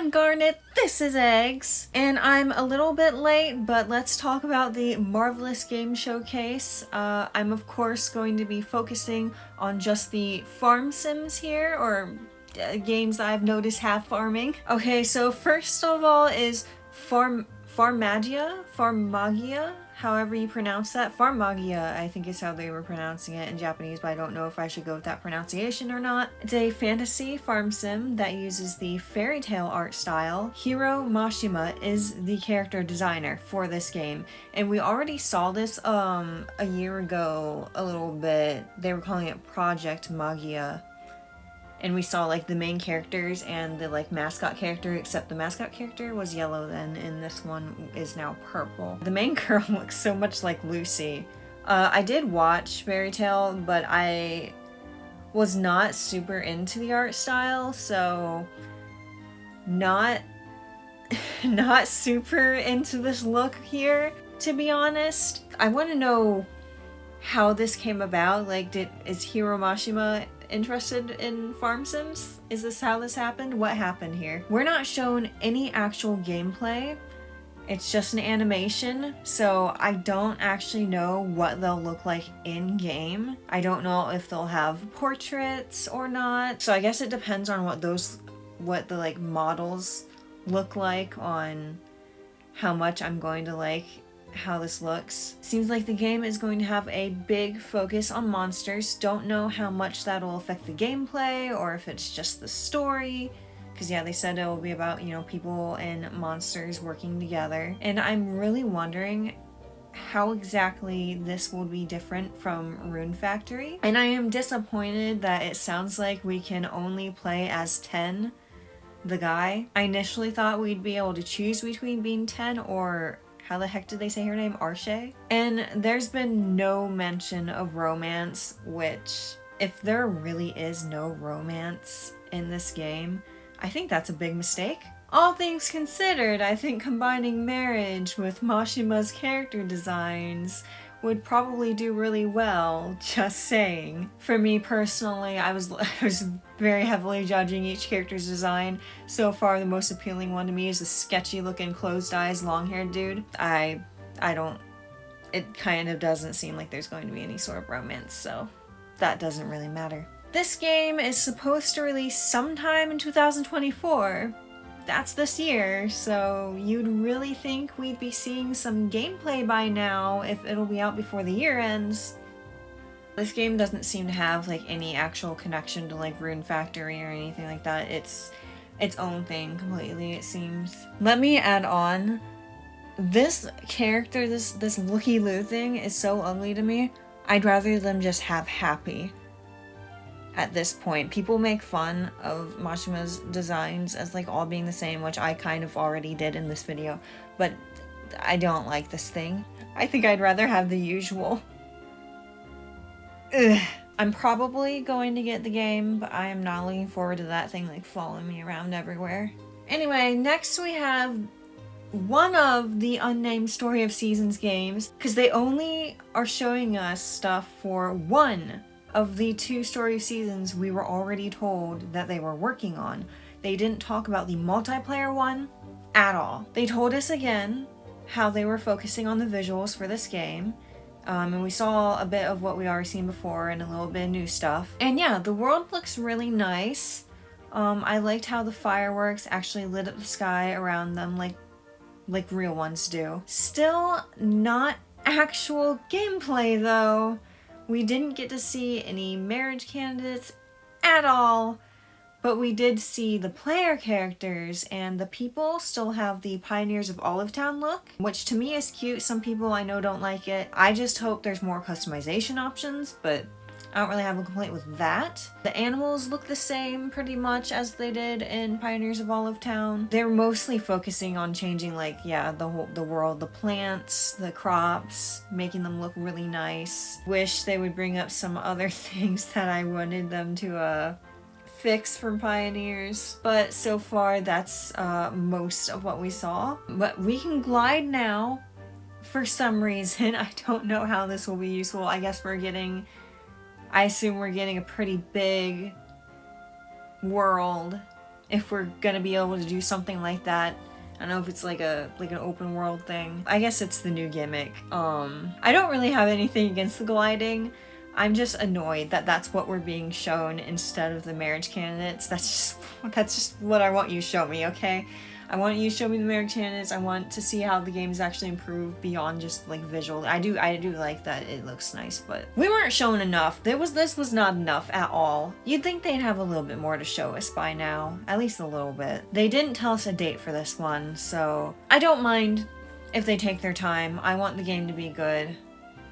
I'm Garnet, this is Eggs, and I'm a little bit late, but let's talk about the Marvelous Game Showcase. I'm of course going to be focusing on just the farm sims here, or games that I've noticed have farming. Okay, so first of all is Farmagia, however you pronounce that. Farmagia, I think is how they were pronouncing it in Japanese, but I don't know if I should go with that pronunciation or not. It's a fantasy farm sim that uses the fairy tale art style. Hiro Mashima is the character designer for this game, and we already saw this a year ago a little bit. They were calling it Project Magia. And we saw like the main characters and the like mascot character, except the mascot character was yellow then, and this one is now purple. The main girl looks so much like Lucy. I did watch Fairy Tail, but I was not super into the art style, so not super into this look here, to be honest. I want to know how this came about. Like, is Hiro Mashima interested in farm sims? Is this how this happened? What happened here? We're not shown any actual gameplay. It's just an animation, so I don't actually know what they'll look like in game. I don't know if they'll have portraits or not. So I guess it depends on what the like models look like on how much I'm going to like how this looks. Seems like the game is going to have a big focus on monsters. Don't know how much that'll affect the gameplay or if it's just the story. Because yeah, they said it will be about, you know, people and monsters working together. And I'm really wondering how exactly this will be different from Rune Factory. And I am disappointed that it sounds like we can only play as 10, the guy. I initially thought we'd be able to choose between being 10 or how the heck did they say her name? Arshay? And there's been no mention of romance, which, if there really is no romance in this game, I think that's a big mistake. All things considered, I think combining marriage with Mashima's character designs would probably do really well, just saying. For me personally, I was very heavily judging each character's design. So far, the most appealing one to me is the sketchy looking closed eyes, long haired dude. It kind of doesn't seem like there's going to be any sort of romance, so that doesn't really matter. This game is supposed to release sometime in 2024. That's this year, so you'd really think we'd be seeing some gameplay by now if it'll be out before the year ends. This game doesn't seem to have like any actual connection to like Rune Factory or anything like that. It's its own thing completely, it seems. Let me add on, this character, this looky-loo thing is so ugly to me. I'd rather them just have Happy. At this point, people make fun of Mashima's designs as like all being the same, which I kind of already did in this video, but I don't like this thing. I think I'd rather have the usual. Ugh. I'm probably going to get the game, but I am not looking forward to that thing like following me around everywhere. Anyway, next we have one of the unnamed Story of Seasons games, because they only are showing us stuff for one of the 2 Story of Seasons we were already told that they were working on. They didn't talk about the multiplayer one at all. They told us again how they were focusing on the visuals for this game, and we saw a bit of what we already seen before and a little bit of new stuff. And yeah, the world looks really nice. I liked how the fireworks actually lit up the sky around them like real ones do. Still not actual gameplay though. We didn't get to see any marriage candidates at all, but we did see the player characters, and the people still have the Pioneers of Olive Town look, which to me is cute. Some people I know don't like it. I just hope there's more customization options, but I don't really have a complaint with that. The animals look the same pretty much as they did in Pioneers of Olive Town. They're mostly focusing on changing like, yeah, the world, the plants, the crops, making them look really nice. Wish they would bring up some other things that I wanted them to fix from Pioneers, but so far that's most of what we saw. But we can glide now for some reason. I don't know how this will be useful. I assume we're getting a pretty big world if we're gonna be able to do something like that. I don't know if it's like an open world thing. I guess it's the new gimmick. I don't really have anything against the gliding. I'm just annoyed that that's what we're being shown instead of the marriage candidates. That's just what I want you to show me, okay? I want you to show me the marriage candidates. I want to see how the game's actually improved beyond just like visual. I do like that it looks nice, but we weren't shown enough. This was not enough at all. You'd think they'd have a little bit more to show us by now, at least a little bit. They didn't tell us a date for this one, so I don't mind if they take their time. I want the game to be good.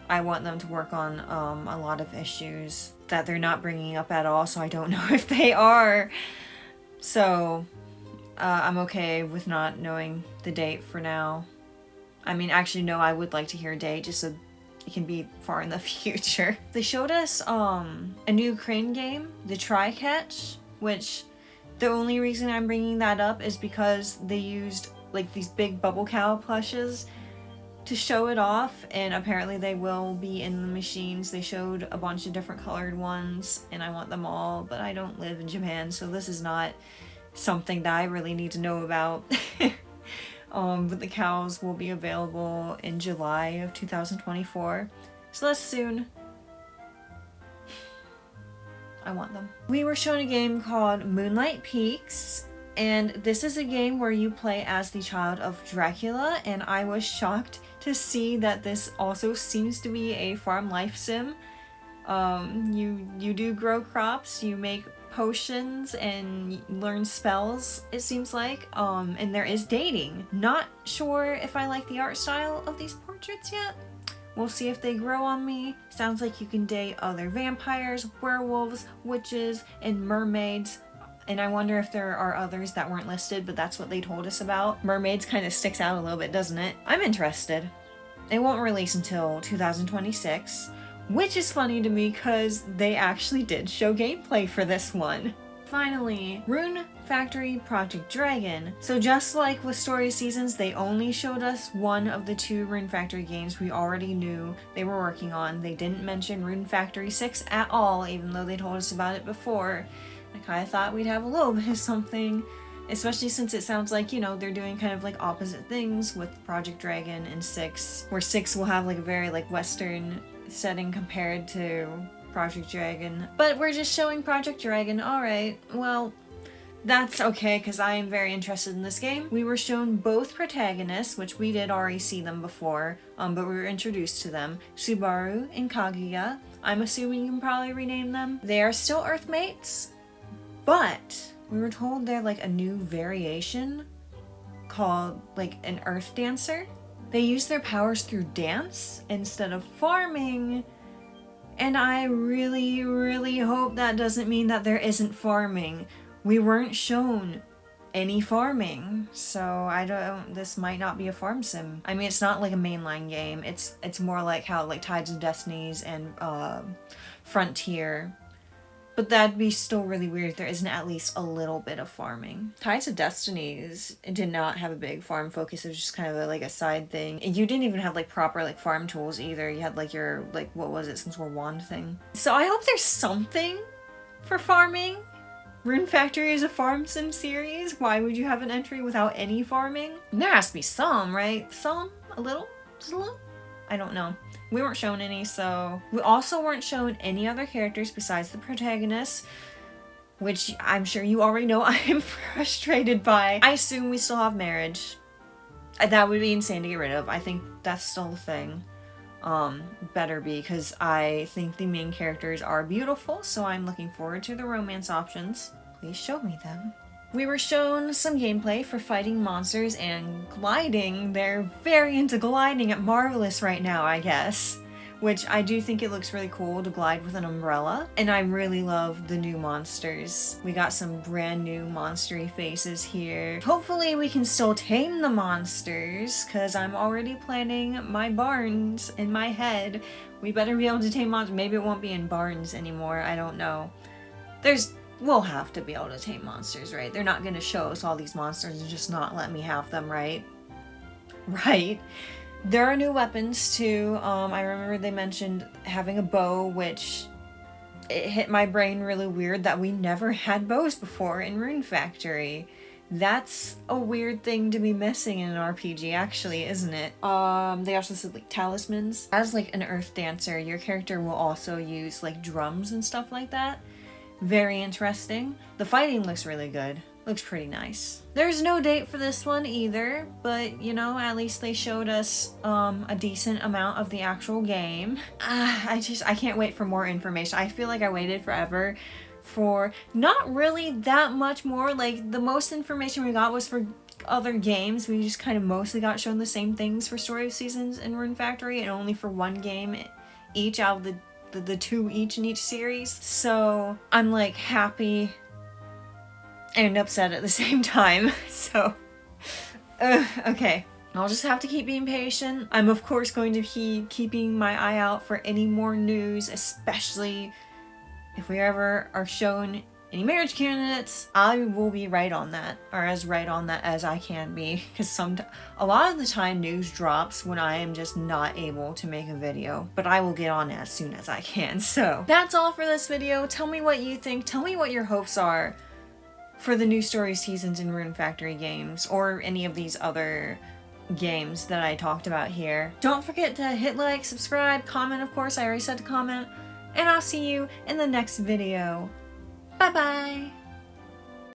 I want them to work on a lot of issues that they're not bringing up at all, so I don't know if they are. So I'm okay with not knowing the date for now. I mean, actually, no, I would like to hear a date just so it can be far in the future. They showed us a new crane game, the Try-Catch, which the only reason I'm bringing that up is because they used like these big bubble cow plushes to show it off, and apparently they will be in the machines. They showed a bunch of different colored ones, and I want them all, but I don't live in Japan, so this is not something that I really need to know about. But the cows will be available in July of 2024, so that's soon. I want them. We were shown a game called Moonlight Peaks, and this is a game where you play as the child of Dracula, and I was shocked to see that this also seems to be a farm life sim. You do grow crops, you make potions, and learn spells, it seems like. And there is dating. Not sure if I like the art style of these portraits yet. We'll see if they grow on me. Sounds like you can date other vampires, werewolves, witches, and mermaids. And I wonder if there are others that weren't listed, but that's what they told us about. Mermaids kind of sticks out a little bit, doesn't it? I'm interested. It won't release until 2026, which is funny to me because they actually did show gameplay for this one. Finally, Rune Factory Project Dragon. So just like with Story Seasons, they only showed us one of the 2 Rune Factory games we already knew they were working on. They didn't mention Rune Factory 6 at all, even though they told us about it before. I kind of thought we'd have a little bit of something, especially since it sounds like, you know, they're doing kind of like opposite things with Project Dragon and 6, where 6 will have like a very like Western setting compared to Project Dragon. But we're just showing Project Dragon. Alright, well, that's okay because I am very interested in this game. We were shown both protagonists, which we did already see them before, but we were introduced to them. Subaru and Kaguya. I'm assuming you can probably rename them. They are still Earthmates, but we were told they're like a new variation called like an Earth Dancer. They use their powers through dance instead of farming. And I really, really hope that doesn't mean that there isn't farming. We weren't shown any farming, so this might not be a farm sim. I mean, it's not like a mainline game. It's more like how like Tides of Destinies and Frontier. But that'd be still really weird if there isn't at least a little bit of farming. Tides of Destinies did not have a big farm focus. It was just kind of like a side thing. And you didn't even have like proper like farm tools either. You had like your, like, what was it, some sort of wand thing. So I hope there's something for farming. Rune Factory is a farm sim series. Why would you have an entry without any farming? There has to be some, right? Some? A little? Just a little? I don't know. We weren't shown any, so... We also weren't shown any other characters besides the protagonist, which I'm sure you already know I am frustrated by. I assume we still have marriage. That would be insane to get rid of. I think that's still a thing. Better be, because I think the main characters are beautiful, so I'm looking forward to the romance options. Please show me them. We were shown some gameplay for fighting monsters and gliding. They're very into gliding at Marvelous right now, I guess. Which I do think it looks really cool to glide with an umbrella. And I really love the new monsters. We got some brand new monstery faces here. Hopefully we can still tame the monsters, because I'm already planning my barns in my head. We better be able to tame monsters. Maybe it won't be in barns anymore, I don't know. We'll have to be able to tame monsters, right? They're not going to show us all these monsters and just not let me have them, right? Right. There are new weapons too. I remember they mentioned having a bow, which it hit my brain really weird that we never had bows before in Rune Factory. That's a weird thing to be missing in an RPG, actually, isn't it? They also said, like, talismans. As, like, an earth dancer, your character will also use, like, drums and stuff like that. Very interesting. The fighting looks really good. Looks pretty nice. There's no date for this one either, but, you know, at least they showed us a decent amount of the actual game. I can't wait for more information. I feel like I waited forever for not really that much more. Like, the most information we got was for other games. We just kind of mostly got shown the same things for Story of Seasons and Rune Factory, and only for one game each out of the two each in each series. So I'm like happy and upset at the same time. So okay, I'll just have to keep being patient. I'm of course going to keep keeping my eye out for any more news, especially if we ever are shown any marriage candidates. I will be right on that, or as right on that as I can be, because a lot of the time news drops when I am just not able to make a video, but I will get on it as soon as I can. So that's all for this video. Tell me what you think. Tell me what your hopes are for the new Story Seasons and Rune Factory games, or any of these other games that I talked about here. Don't forget to hit like, subscribe, comment, of course, I already said to comment, and I'll see you in the next video. Bye bye!